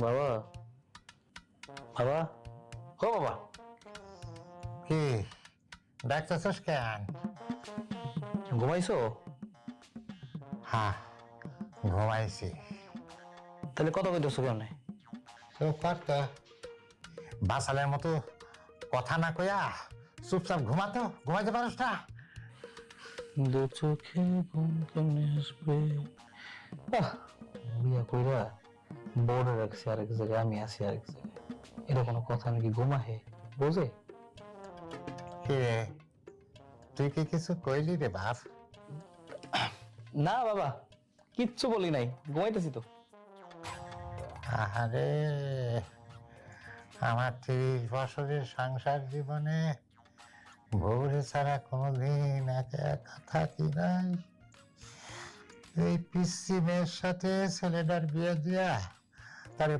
বাবা, বাবা, ও বাবা, কি ডাকতেছস কেন? ঘুমাইছো? হ্যাঁ, ঘুমাইছি। তাহলে কথা কইতেছো কেমনে? চুপ কর তো, বাসালের মতো কথা না কইয়া চুপচাপ ঘুমাইতে পারস না? দু চোখে ঘুম কেমনে আসবে? বিয়া কইরা বড় রাখছি আরেক জায়গায়, আমি আছি আরেক জায়গায়, এটা কোনো কথা নাকি? ঘুমাহে বোঝে? কি রে, তুই কি কিছু কইলি রে বাপ? না বাবা, কিচ্ছু বলি নাই, ঘুমাইতেছি তো। আহারে, আমার 30 বছরের সংসার জীবনে বউরে ছাড়া কোনোদিন একা একা থাকি নাই। এই পিসি মেয়ের সাথে ছেলেটার বিয়ে দিয়া তারে